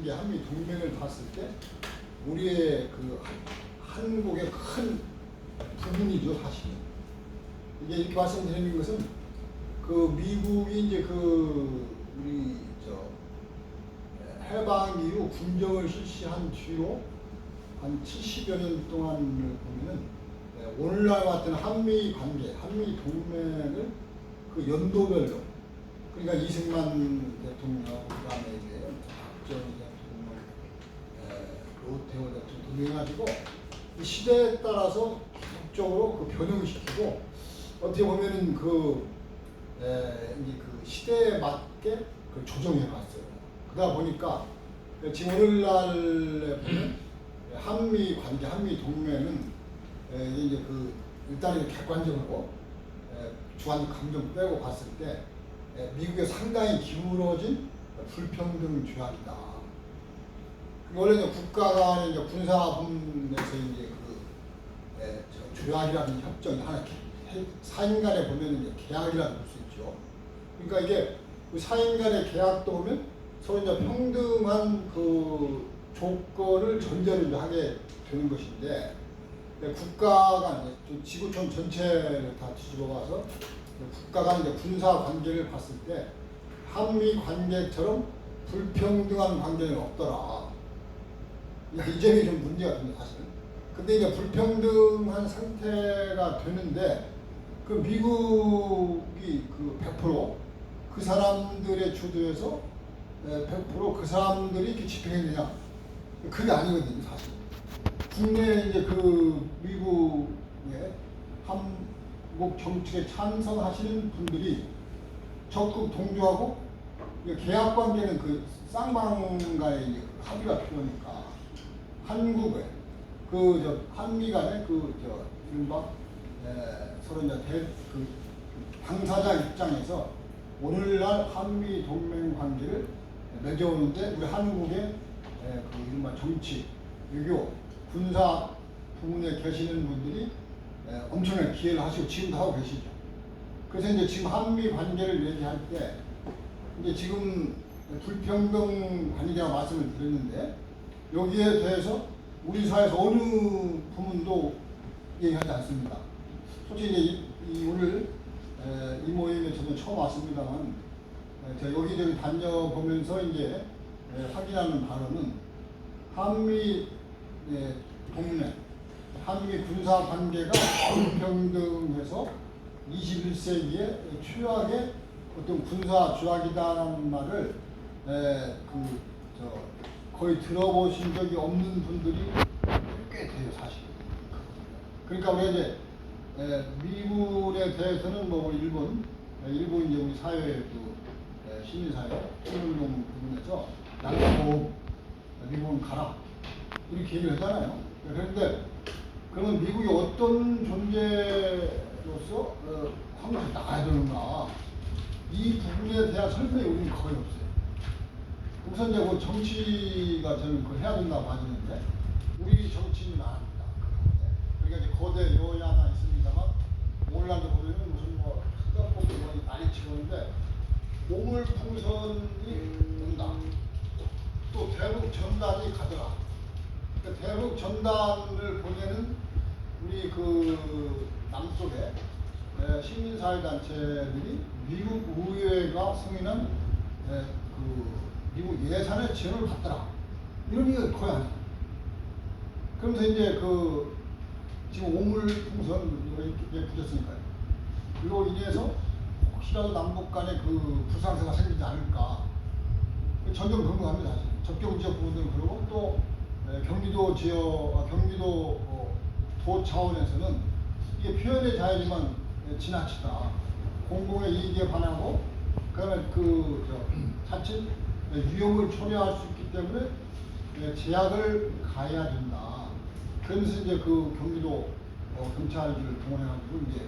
관계, 한미 동맹을 봤을 때 우리의 그 한국의 큰 부분이죠, 사실은. 이게 이렇게 말씀드리는 것은 그 미국이 이제 그 우리 해방 이후 군정을 실시한 뒤로 한 70여 년 동안을 보면은 오늘날 같은 한미 관계, 한미 동맹을 그 연도별로, 그러니까 이승만 대통령, 그다음에 이제 박정희 대통령, 노태우 대통령 해가지고 이 시대에 따라서 계속적으로 그 변형시키고 어떻게 보면은 이제 그 시대에 맞게 그 조정해 갔어요. 그러다 보니까 지금 오늘날에 보면 한미 관계, 한미 동맹은 이제 그 일단 객관적으로 주한 감정 빼고 봤을 때 미국에 상당히 기울어진 불평등 조약이다. 원래 이제 국가 간의 이제 군사 분에서 이제 그 조약이라는 협정이 하나 사인 간에 보면 이제 계약이라고 볼 수 있죠. 그러니까 이게 그 사인 간의 계약도 보면 서로 이제 평등한 그 조건을 전제로 이제 하게 되는 것인데, 국가 간, 지구촌 전체를 다 뒤집어 봐서 국가 간 이제 군사 관계를 봤을 때 한미 관계처럼 불평등한 관계는 없더라. 이 점이 좀 문제가 됩니다, 사실은. 근데 이제 불평등한 상태가 되는데 그 미국이 그 100% 그 사람들의 주도에서 100% 그 사람들이 이렇게 집행되냐? 그게 아니거든요, 사실. 국내에 이제 그 미국의 한국 정책에 찬성하시는 분들이 적극 동조하고 계약 관계는 그 쌍방간의 이제 합의가 필요하니까 한국에 한미 간의 이른바 서로 이제 그 당사자 입장에서 오늘날 한미 동맹 관계를 맺어오는데 우리 한국의 그 이른바 정치, 외교, 군사 부문에 계시는 분들이 엄청난 기회를 하시고 지금도 하고 계시죠. 그래서 이제 지금 한미 관계를 얘기할 때 이제 지금 불평등 관계라고 말씀을 드렸는데 여기에 대해서 우리 사회에서 어느 부문도 얘기하지 않습니다. 솔직히 이제 오늘 이 모임에 저는 처음 왔습니다만 제가 여기저기 다녀보면서 이제 확인하는 바로는 한미 동맹, 한미 군사 관계가 불평등해서 21세기에 최악의 어떤 군사 조약이다라는 말을 거의 들어보신 적이 없는 분들이 꽤 돼요, 사실. 그러니까 우리가 이제 미군에 대해서는 뭐 일본 이제 우리 사회 시민사회 시민운동 부분에서 양보고 미군 가라 이렇게 얘기를 하잖아요. 그런데 그러면 미국이 어떤 존재로서 한국에서 나가야 되는가, 이 부분에 대한 설명이 우리는 거의 없어요. 우선 이제 그 정치가 저는 그걸 해야 된다고 봐주는데 우리 정치인은 안 합니다. 그러니까 이제 거대 여야가 있습니다만 오늘날 보면 무슨 뭐 특가법 의원이 많이 치고는데 오물풍선이 온다. 또 대북 전단이 가더라. 그러니까 대북 전단을 보내는 우리 그 남쪽에 시민사회단체들이 미국 의회가 승인한 그 미국 예산의 지원을 받더라. 이런 얘기가 거의 안 해요. 그러면서 이제 지금 오물풍선 이렇게 붙였으니까요. 이로 인해서 혹시라도 남북 간에 그 불상사가 생기지 않을까. 전혀 궁금합니다. 사실. 접경 지역 부분들은 그러고 또 경기도 도 차원에서는 이게 표현의 자유지만 지나치다. 공공의 이익에 반하고 그다음에 자칫 위험을 초래할 수 있기 때문에 제약을 가해야 된다. 그러면서 이제 그 경기도 경찰을 동원해가지고 이제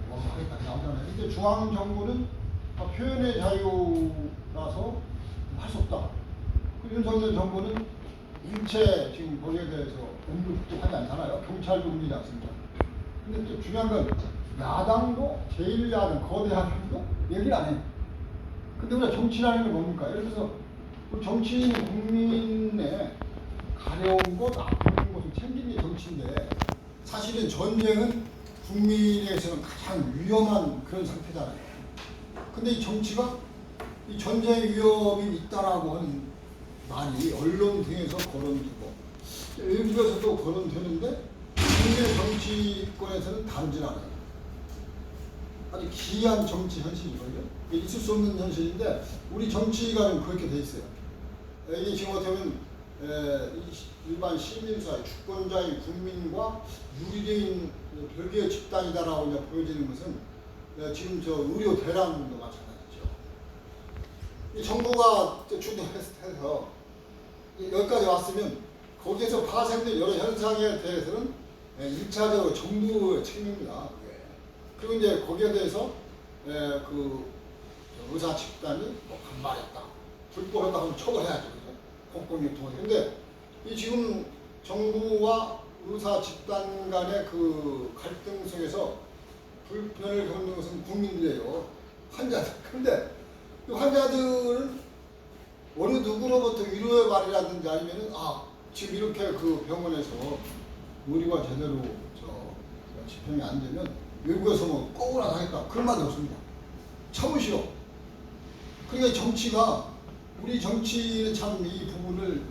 뭐 하겠다 나오잖아요. 근데 중앙 정부는 표현의 자유라서 할 수 없다. 윤석열 정부는 일체 지금 거기에 대해서 언급도 하지 않잖아요. 경찰도 움직이지 않습니다. 근데 또 중요한 건 야당도 제1야당 거대 야당도 얘기를 안 해요. 근데 우리가 정치라는 게 뭡니까? 예를 들어서 그 정치인은 국민의 가려운 것, 아픈 것을 챙기는 게 정치인데 사실은 전쟁은 국민에게서는 가장 위험한 그런 상태잖아요. 근데 이 정치가 이 전쟁 위험이 있다라고 하는 말이 언론 등에서 거론되고 외국에서도 거론되는데 국내 정치권에서는 다루질 않아요. 아주 기이한 정치 현실이거든요. 있을 수 없는 현실인데 우리 정치가 그렇게 돼 있어요. 이게 지금 어떻게 보면 일반 시민사회, 주권자인 국민과 유리인 별개의 집단이다라고 이제 보여지는 것은 지금 저 의료 대란도 마찬가지죠. 이 정부가 주도해서 여기까지 왔으면 거기에서 파생된 여러 현상에 대해서는 1차적으로 정부의 책임입니다. 그리고 이제 거기에 대해서 그 의사 집단이 뭐 반발했다, 불법했다 하면 처벌해야죠. 공공유통을. 근데 이 지금 정부와 의사 집단 간의 그 갈등 속에서 불편을 겪는 것은 국민들이에요. 환자들. 근데 이 환자들은 어느 누구로부터 위로의 말이라든지 아니면은 지금 이렇게 그 병원에서 의료가 제대로 집행이 안 되면 외국에서 뭐 꼬우라 하니까 그런 말이 없습니다. 참으시오. 그러니까 정치가 우리 정치는 참 이 부분을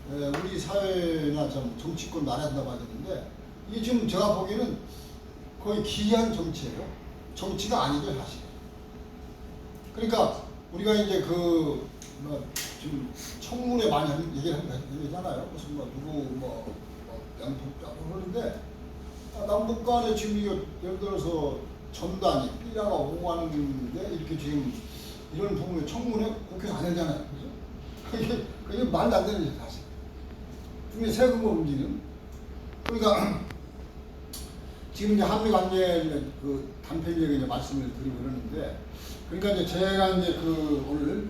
우리 사회나 좀 정치권 나란다고 하는데 이게 지금 제가 보기에는 거의 기이한 정치예요. 정치가 아니죠 사실. 그러니까 우리가 이제 지금 청문회 많이 얘기하잖아요. 무슨 누구 양복자고 그러는데 남북 간에 지금 이거 예를 들어서 전단이 삐라가 오고 하는데 이렇게 지금 이런 부분에 청문회 국회에서 안 하잖아요. 그죠? 이게 말도 안 되는 일이죠, 사실. 분명히 세금을 움직이는. 그러니까 지금 이제 한미 관계 그 단편적인 이제 말씀을 드리고 그러는데, 그러니까 이제 제가 이제 오늘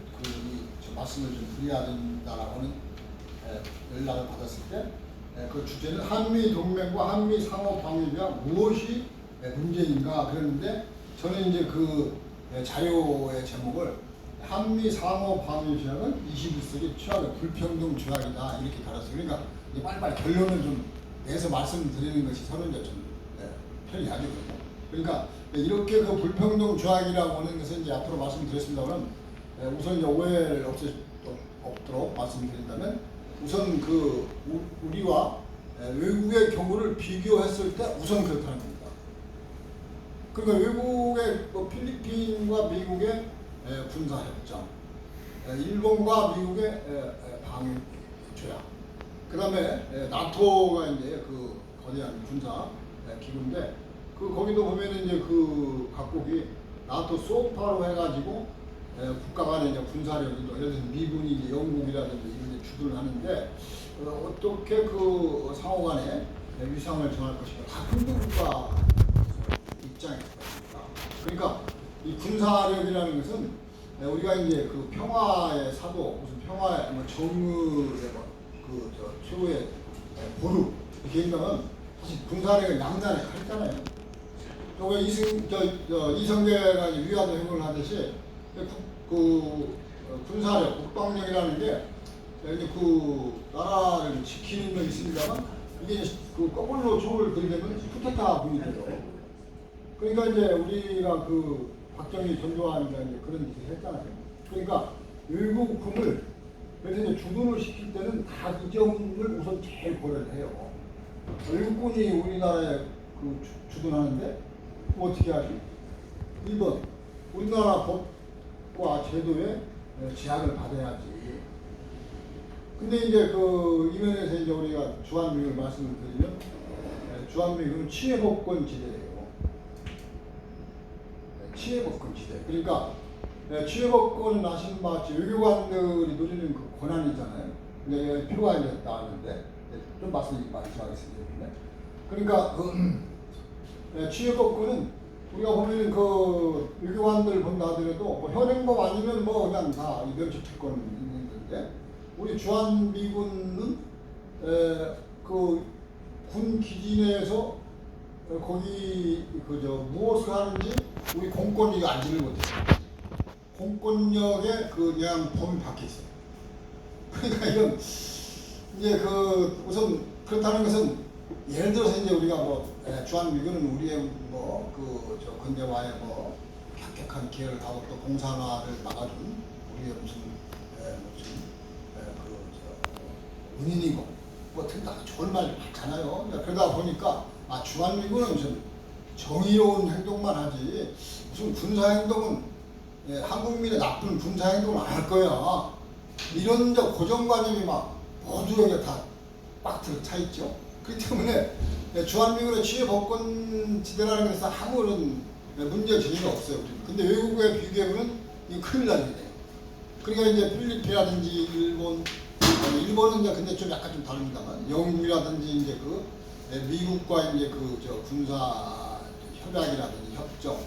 말씀을 좀 드려야 된다라고 하는 연락을 받았을 때, 그 주제는 한미 동맹과 한미 상호 방위가 무엇이 문제인가 그랬는데, 저는 이제 자료의 제목을 한미 상호 방위 조약은 21세기 최악의 불평등 조약이다 이렇게 달았어요. 그러니까 이제 빨리빨리 결론을 좀 내서 말씀드리는 것이 서로 이제 좀 편리하죠. 그러니까 이렇게 그 불평등 조약이라고 하는 것은 이제 앞으로 말씀드렸습니다만, 우선 이제 오해를 없도록 말씀드린다면, 우선 우리와 외국의 경우를 비교했을 때 우선 그렇다는 겁니다. 그러니까 외국의 필리핀과 미국의 군사협정, 일본과 미국의 방위 조약, 그 다음에 나토가 이제 거대한 군사 기구인데, 거기도 보면은 이제 각국이 나토 소파로 해가지고 국가 간의 이제 군사력이 예를 들어서 미군이 이제 영국이라든지 이런 데 주도를 하는데, 어떻게 상호 간의 위상을 정할 것인가, 다 군부국가 입장에서 그러니까 이 군사력이라는 것은 우리가 이제 평화의 사도, 무슨 평화의 정의의 최후의 보루 이렇게 얘기하면 사실 군사력은 양단에 칼잖아요. 이성계가 위화도 행동을 하듯이 군사력, 국방력이라는 게 나라를 지키는 건 있습니다만, 이게 거꾸로 총을 들이대면 쿠데타 분이 되죠. 그러니까 이제 우리가 박정희 전두환이가 이제 그런 짓을 했잖아요. 그러니까 외국품을 그래서 이제 주둔을 시킬 때는 다 이 점을 우선 제일 고려를 해요. 외국군이 우리나라에 주둔하는데 어떻게 하지? 1번 우리나라 법과 제도에 제약을 받아야지. 근데 이제 이 면에서 이제 우리가 주한미군을 말씀을 드리면, 주한미군은 치해복권 지대예요. 치해복권 지대. 그러니까 치해복권은 아시는 바와 같이 외교관들이 누리는 권한이잖아요. 근데 표가 이제 나왔는데 좀 말씀하겠습니다. 그러니까 치해복권은 우리가 보면 외교관들 본다 하더라도 현행법 아니면 그냥 다 면책특권 있는 건데, 우리 주한미군은 군 기지 내에서 거기 무엇을 하는지 우리 공권력이 알지를 못해요. 공권력의 그냥 범위 밖에 있어요. 그러니까 이건 이제 그 우선 그렇다는 것은 예를 들어서 이제 우리가 뭐 주한미군은 우리의 뭐 그 저 근대화에 뭐 혁혁한 기회를 하고 또 공산화를 막아준 우리의 무슨 그 은인이고 뭐 등등 좋은 말 많잖아요. 그러다 보니까 주한미군은 좀 정의로운 행동만 하지 무슨 군사 행동은 한국민의 나쁜 군사 행동을 안 할 거야. 이런 고정관념이 막 모두에게 다 빡 차 있죠. 그렇기 때문에 주한미군의 치외법권지대라는 것은 아무런 문제 제기가 없어요. 근데 외국에 비교해보면 이거 큰일 나게 돼요. 그러니까 이제 필리핀이라든지 일본은 이제 근데 좀 약간 좀 다릅니다만 영국이라든지 이제 그 미국과 이제 그 저 군사 협약이라든지 협정,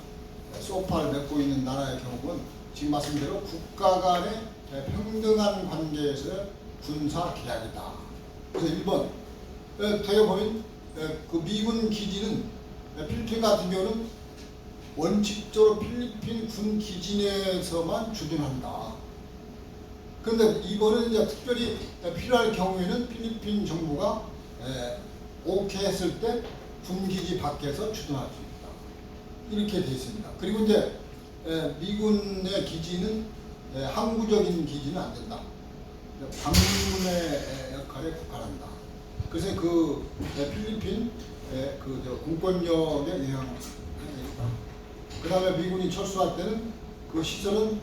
소파를 맺고 있는 나라의 경우는 지금 말씀대로 국가 간의 평등한 관계에서 군사 계약이다. 그래서 일본 되게 보면 그 미군 기지는 필리핀 같은 경우는 원칙적으로 필리핀 군 기지 내에서만 주둔한다. 그런데 이번은 이제 특별히 필요할 경우에는 필리핀 정부가 오케이 했을 때 군기지 밖에서 주둔할 수 있다. 이렇게 되어 있습니다. 그리고 이제 미군의 기지는 항구적인 기지는 안 된다. 방문의 역할에 국한한다. 그래서 그 필리핀 그 공권력에 영향을 합니다. 그 다음에 미군이 철수할 때는 그 시설은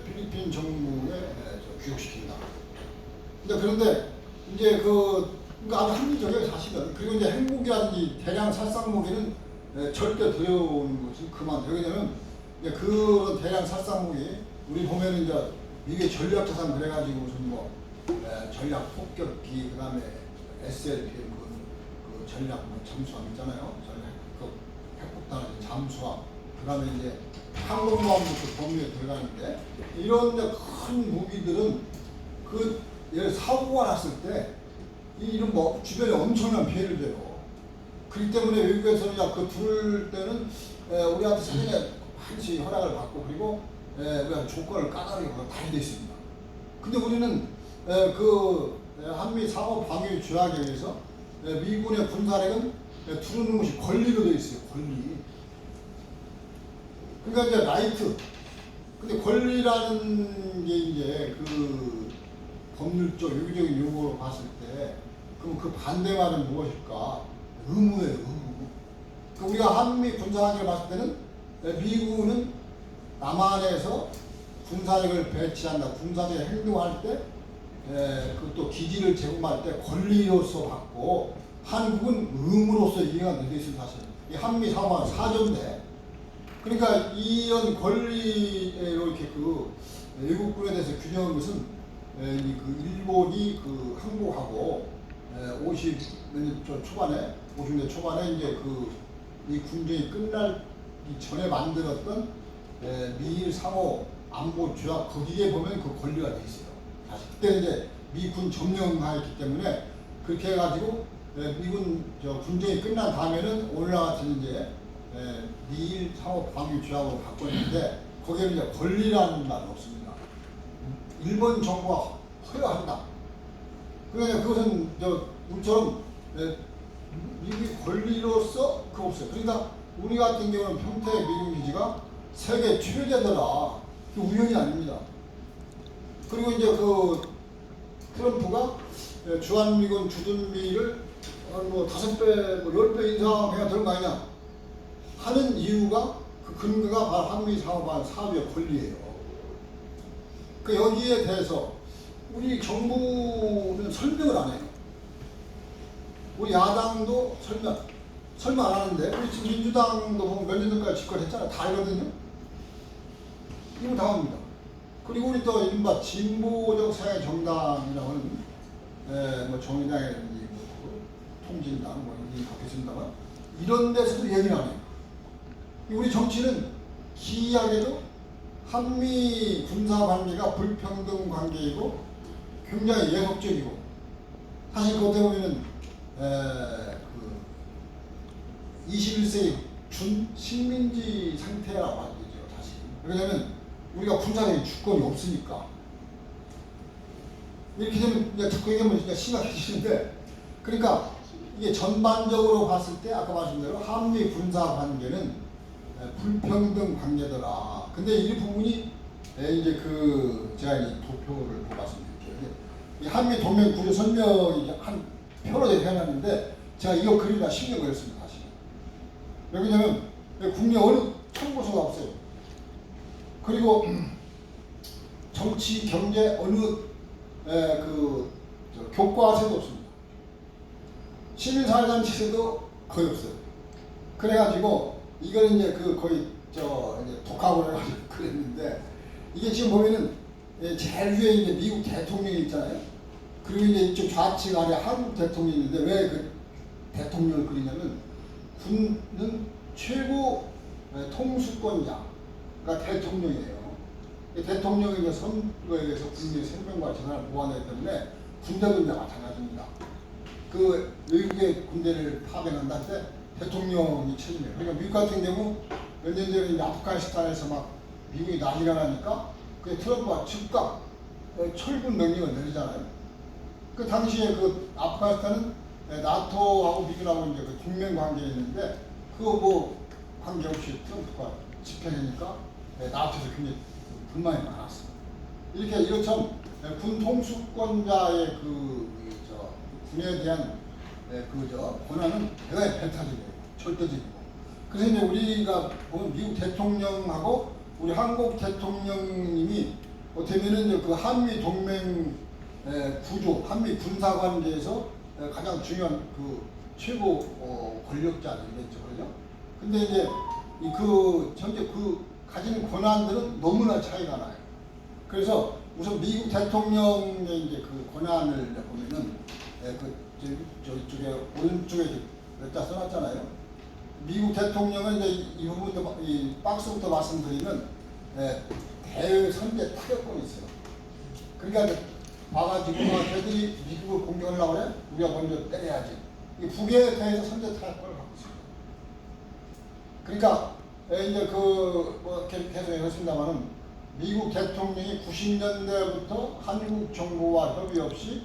필리핀 정부에 귀속시킨다. 그런데 이제 그러니까 아주 합리적이에요 사실은. 그리고 이제 핵무기라든지 대량 살상 무기는 절대 들여오는 것이 그만. 왜냐면 그런 대량 살상 무기 우리 보면은 이제 이게 전략자산 그래가지고 무슨 뭐 전략 폭격기 그다음에 SLBM 그 전략 잠수함 있잖아요. 전략 그 핵폭탄 잠수함 그다음에 이제 항공모함도 범위에 들어가는데 이런 큰 무기들은 그 예를 사고가 났을 때 이런 뭐 주변에 엄청난 피해를 줘요. 그렇기 때문에 외국에서는 그 둘 때는 우리한테 사전에 반드시 허락을 받고 그리고 우리가 조건을 까다롭게 다 돼 있습니다. 근데 우리는 그 한미 상호 방위 조약에 의해서 미군의 군사력은 두르는 것이 권리로 되어 있어요. 권리. 그러니까 이제 라이트. 근데 권리라는 게 이제 그 법률적 유기적인 요구로 봤을 때 그럼 그 반대말은 무엇일까? 의무예요. 의무. 그러니까 우리가 한미 군사관계를 봤을 때는 미군은 남한에서 군사력을 배치한다. 군사적 행동할 때 그 또 기지를 제공할 때 권리로서 받고 한국은 의무로서 이해가 되어 있는 사실. 이 한미 상호가 사조인데 그러니까 이런 권리에 이렇게 그 외국군에 대해서 규정한 것은 그 일본이 그 항복하고 50년 초반에 50년 초반에 이제 그 이 군정이 끝날 전에 만들었던 미일 상호 안보 조약 거기에 보면 그 권리가 돼 있어요. 다시 그때 이제 미군 점령하였기 때문에 그렇게 해가지고 미군 군정이 끝난 다음에는 오늘날 같은 이제 미일 상호 방위 조약으로 바꿨는데 거기에는 이제 권리라는 말은 없습니다. 일본 정부가 허용한다. 그러니까 그것은 우리처럼 미국이 권리로서 그거 없어요. 그러니까 우리 같은 경우는 평택 미군 기지가 세계 최대더라. 그 우연이 아닙니다. 그리고 이제 그 트럼프가 주한미군 주둔비를 뭐 5배, 뭐 10배 인상해야 되는 거 아니냐 하는 이유가 그 근거가 바로 한미 상호반 사업의 권리예요. 그 여기에 대해서 우리 정부는 설명을 안 해요. 우리 야당도 설명 안 하는데 우리 지금 민주당도 보면 몇 년 전까지 집권했잖아요. 다 알거든요. 이거 다 합니다. 그리고 우리 또 이른바 진보적 사회 정당이라고 하는 뭐 정의당이라든지 뭐 통진당 뭐 이런 게 바뀌었습니다만 이런 데서도 얘기를 안 해요. 우리 정치는 기이하게도 한미 군사 관계가 불평등 관계이고 굉장히 예속적이고 사실 그것에 보면은 그 21세기 준 식민지 상태라고 하죠. 사실. 왜냐하면 우리가 군사적인 주권이 없으니까. 이렇게 되면 이제 자꾸 얘기하면 진짜 심각해지는데, 그러니까 이게 전반적으로 봤을 때 아까 말씀대로 한미 군사 관계는 불평등 관계더라. 근데 이 부분이 이제 제가 이제 도표를 보고 말씀드릴게요. 이 한미 동맹 구조 설명이 한 표로 해놨는데 제가 이거 그리다 신경 걸렸습니다. 사실. 왜냐면 국내 어느 참고서가 없어요. 그리고 정치, 경제 어느 교과서도 없습니다. 시민사회단체도 거의 없어요. 그래가지고 이걸 이제 거의 이제 독학을 해가지고 그랬는데, 이게 지금 보면은 제일 위에 이제 미국 대통령이 있잖아요. 그리고 이제 이쪽 좌측 아래 한국 대통령이 있는데, 왜 그 대통령을 그리냐면 군은 최고 통수권자가 대통령이에요. 대통령이 이제 선거에 의해서 국민의 생명과 재산을 보호하기 때문에 군대도 이제 마찬가지입니다. 외국의 군대를 파견한다 할 때 대통령이 책임이에요. 그러니까 미국 같은 경우 몇 년 전에 이제 아프가니스탄에서 막 미국이 난리가 나니까 그 트럼프가 즉각 철군 명령을 내리잖아요. 그 당시에 아프가니스탄은 나토하고 미국하고 이제 동맹 관계에 있는데, 그거 뭐 관계없이 트럼프가 집행하니까 나토에서 굉장히 불만이 많았어요. 이렇게처럼 군 통수권자의 군에 대한 권한은 대단히 배타적이에요. 절대적이고. 그래서 이제 우리가 보면 미국 대통령하고 우리 한국 대통령님이 어떻게 보면 한미 동맹 구조, 한미 군사 관계에서 가장 중요한 최고 권력자들이겠죠, 그죠? 근데 이제 현재 가진 권한들은 너무나 차이가 나요. 그래서 우선 미국 대통령의 이제 권한을 보면은 저쪽에 오른쪽에 몇 자 써놨잖아요. 미국 대통령은 이제 이 부분도 이 박스부터 말씀드리면 대선제 타격권이 있어요. 그러니까 봐가지고 걔들이 미국을 공격하려고 그래? 우리가 먼저 때려야지. 이 북에 대해서 선제 타격권을 갖고 있습니다. 그러니까 이제 계속 했습니다만은 미국 대통령이 90년대부터 한국 정부와 협의 없이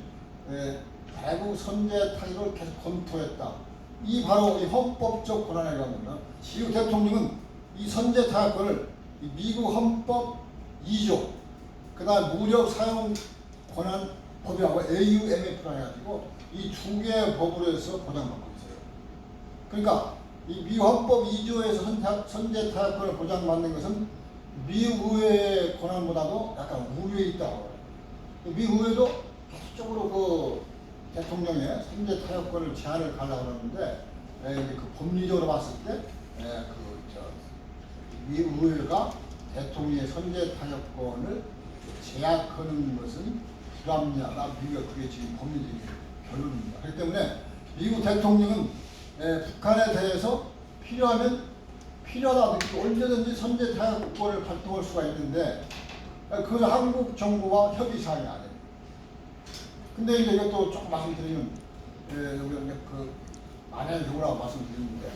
대북 선제 타격을 계속 검토했다. 이 바로 이 헌법적 권한이라고 합니다. 미국 대통령은 이 선제 타격권을 미국 헌법 2조, 그다음 무력 사용 권한 법이라고 AUMF라 해가지고 이 두 개의 법으로 해서 보장받고 있어요. 그러니까 이 미국 헌법 2조에서 선제 타격권을 보장받는 것은 미국 의회의 권한보다도 약간 우위에 있다고 해요. 미국 의회도 계속적으로 대통령의 선제 타격권을 제한을 가려고 하는데, 법리적으로 봤을 때 미국 의회가 대통령의 선제 타격권을 제약하는 것은 불합리하다. 그게 지금 법리적인 결론입니다. 그렇기 때문에 미국 대통령은 북한에 대해서 필요하다 언제든지 선제 타격권을 발동할 수가 있는데, 그것은 한국 정부와 협의 사항이 아니에요. 근데 이제 이것도 조금 말씀드리면, 우리가 만약의 경우라고 말씀드리는데,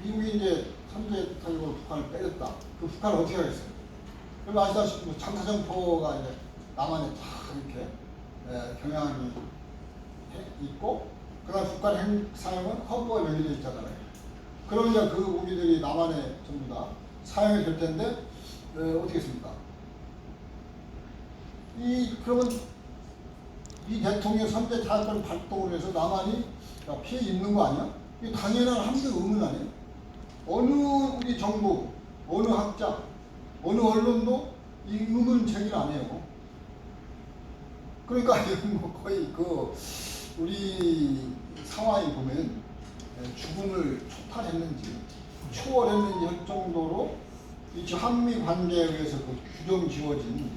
미국이 이제 선제 타격으로 북한을 빼렸다. 북한은 어떻게 하겠어요? 그럼 아시다시피 장사정포가 이제 남한에 다 이렇게 경향이 있고, 그다음 북한 핵 사용은 헌법에 명시되어 있잖아요. 그러면 이제 그 무기들이 남한에 전부 다 사용이 될 텐데, 어떻게 했습니까? 그러면 이 대통령 선제 타격권 발동을 해서 남한이 피해 입는 거 아니야? 이 당연한 합리적 의문 아니에요? 어느 우리 정부, 어느 학자, 어느 언론도 이 의문 제기를 안 해요. 그러니까 거의 우리 상황이 보면 죽음을 초탈했는지 초월했는지 할 정도로 이 한미 관계에 의해서 규정 지어진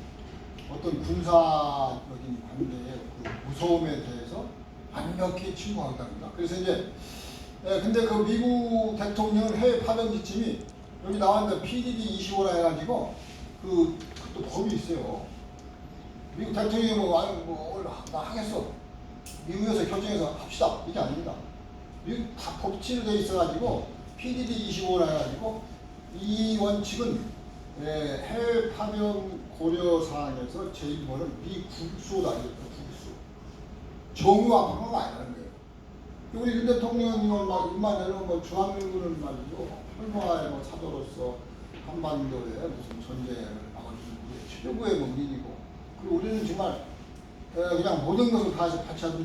어떤 군사적인 관계의 무서움에 대해서 완벽히 침묵하겠답니다. 그래서 이제 근데 미국 대통령 해외 파견 지침이 여기 나왔는데 PDD 25라 해가지고 또 법이 있어요. 미국 대통령이 나 하겠어. 미국에서 결정해서 합시다. 이게 아닙니다. 미국 다 법치로 돼 있어가지고 PDD 25라 해가지고 이 원칙은 해외 파병 고려 사항에서 제1번은 미국수로 알려졌다. 국수. 정유 앞으로는 아니라는 거예요. 우리 윤 대통령을 막 입만해는 뭐 중앙일보는 말이죠. 평화의 뭐 사도로서 한반도에 무슨 전쟁을 막아주는 우리 최고의 뭐 일이고. 그리고 우리는 정말 그냥 모든 것을 다 같이 하던